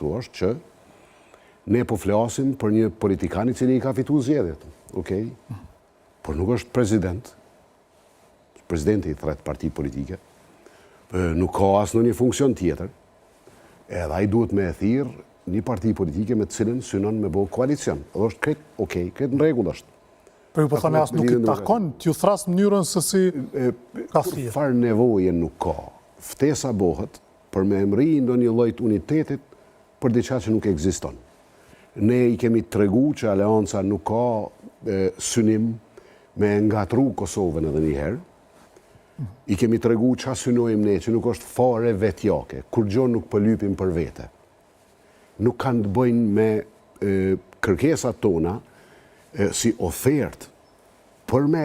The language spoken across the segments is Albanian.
këtu është që ne po flasim për një politikan i cili i ka fitu zgjedhjet, okej? Por nuk është presidenti i thret parti politike, nuk ka asë në një funksion tjetër, edhe ai duhet me e thirrë një parti politike me të cilën synon me bo koalicion. Edhe është kretë në rregull është. Për ju po thani as nuk i takon t'ju thras mënyrën se si ka thirrë. Farë nevoje nuk ka. Ftesa bëhet për me emri ndonjë lloj unitetit për diçka që nuk ekziston. Ne i kemi tregu që Aleanca nuk ka synim me ngatru Kosovën edhe një herë. I kemi tregu që synojmë ne që nuk është fare vetjake, kur gjo nuk pëlypim për vete. Nuk kanë të bëjnë me kërkesat tona si ofertë për me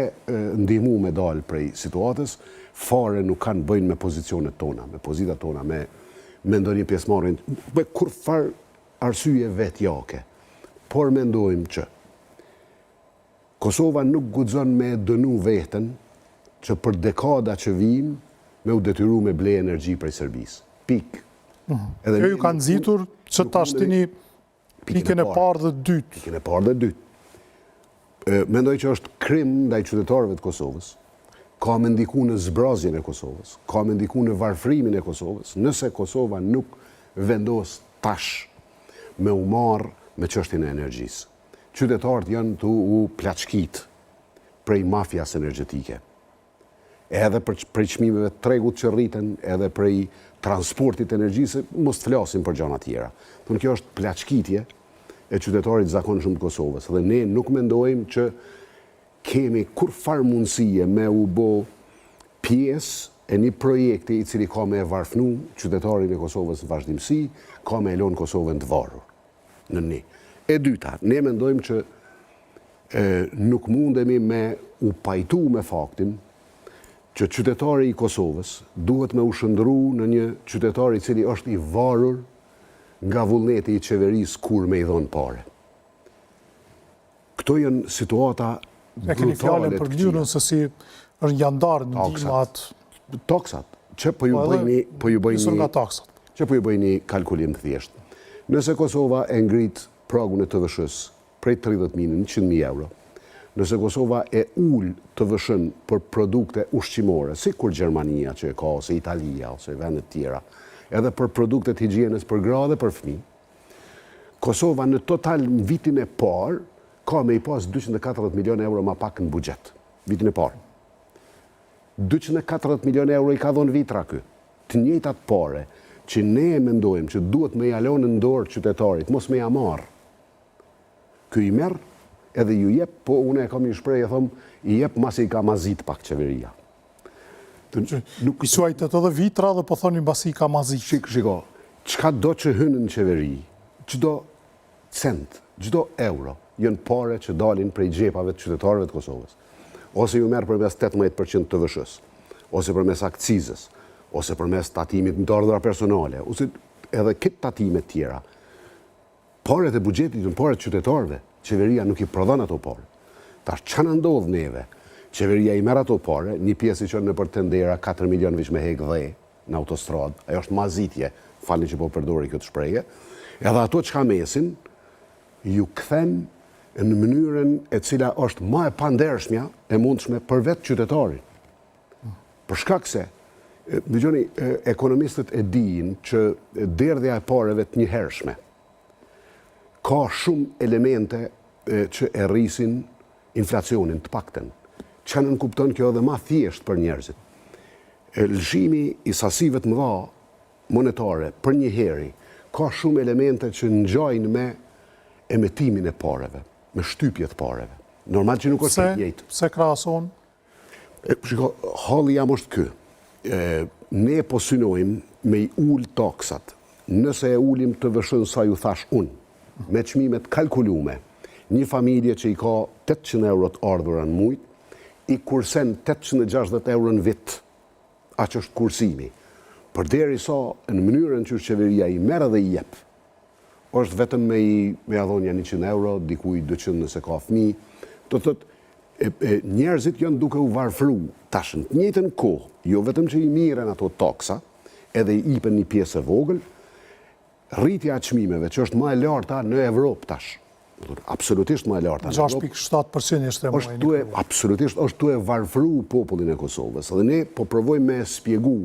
ndihmu me dalë prej situatës, fare nuk kanë bëjnë me pozicionet tona, me pozitat tona, me ndonjë pjesëmarrjen, me kur farë arsye vetjake. Por mendojmë që Kosova nuk guxon me dënu veten që për dekada që vijnë me u detyru me ble energji prej Serbisë. Pik. Kjo ju kanë nxitur që ta shtini pikën e parë dhe dytë. Pikën e parë dhe dytë. Mendoj që është krim ndaj qytetarëve të Kosovës. Ka me ndiku në zbrazjen e Kosovës, ka me ndiku në varfrimin e Kosovës, nëse Kosova nuk vendos tash me u marrë me çështjen e energjisë. Qytetarët janë të u plaçkit prej mafjas energjetike. Edhe prej çmimeve të tregut që rriten, edhe prej transportit të energjisë, mos të flasim për gjëra tjera. Kjo është plaçkitje e qytetarit zakonshëm të Kosovës. Dhe ne nuk mendojmë që kemi kur farë mundësie me u bo pjesë e një projekti i cili ka me e varfnu qytetarin e Kosovës në vazhdimsi, ka me elon Kosovën të varur. Në një. E dyta, ne mendojmë që nuk mundemi me u pajtu me faktin që qytetari i Kosovës duhet me u shëndru në një qytetari i cili është i varur nga vullneti i qeverisë kur me i dhonë pare. Këto janë situata brutale. E keni fjallën për mënyrën se si është jandarë në ndihmat. Taksat. Që po ju bëjni kalkulim të thjeshtë. Nëse Kosova e ngrit pragun e TVSH-s prej 30.000 në 100.000 euro, nëse Kosova e ull TVSH-n për produkte ushqimore, si kur Gjermania që e ka, ose Italia, ose vendet tjera, edhe për produktet higjienës për gra dhe për fëmijë, Kosova në total në vitin e parë ka me i pas 240 milion euro ma pak në buxhet. Vitin e parë. 240 milion euro i ka dhonë vitra kë. Të njëjtat pare që ne e mendojmë që duhet me jalonë në dorë qytetarit, mos me ja marë. Ky i merë edhe ju jep, po une e kam një shprej e thomë, i jep masi i ka mazit pak qeveria. I suajtet edhe vitra dhe po thoni mbasi ka mazit. Shiko, qka do që hynë në qeveri, çdo cent, çdo euro, janë pare që dalin prej gjepave të qytetarëve të Kosovës. Ose ju merë përmes 18% të TVSH-s, ose përmes akcizës, ose përmes tatimit në të ardhura personale, ose edhe këtë tatimet tjera. Paret e buxhetit janë paret të qytetarëve, qeveria nuk i prodhon ato pare. Tash çana ndodh neve? Qeveria i merr ato pare, një pjesë që në për tendera 4 milion veç me hek dhe në autostradë, ajo është mazitje, falni që po përdori këtë shprehje, edhe ato çka mesin, ju kthen në mënyrën e cila është më e pandershmja e mundshme për vetë qytetarin. Për shkak se, dëgjoni, ekonomistët e dinë që derdhja e pareve të njëhershme ka shumë elemente që e rrisin inflacionin të pakten. Që në kupton kjo edhe ma thjesht për njerëzit. Lëshimi i sasive të mëdha monetare për një heri ka shumë elemente që ngjajnë me emetimin e pareve, me shtypjet pareve. Normal që nuk është të njëjtë. Pse krahason? Shiko, halli jam është ky. Ne po synojmë me i ul taksat. Nëse e ulim të vëshën sa ju thash unë, me çmimet kalkulume, një familje që i ka 800 euro të ardhura në muj, i kursen 860 euro në vit, aq është kursimi. Përderisa në mënyrën që qeveria i merr dhe i jep, është vetëm me ia dhënia 100 euro, dikuj 200 nëse ka fëmijë. Do të thotë njerëzit janë duke u varfru tash në të njëjtën kohë, jo vetëm që i miren ato taksa, edhe i ipen një pjesë e vogël, rritja e çmimeve që është më e larta në Evropë tash. Absolutisht më e larta në Evropë. 6.7% ishte muajin. Absolutisht është tu e varfëru popullin e Kosovës. Dhe ne po provojmë me spjegu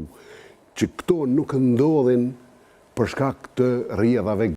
që këto nuk ndodhin për shkak të rrjedhave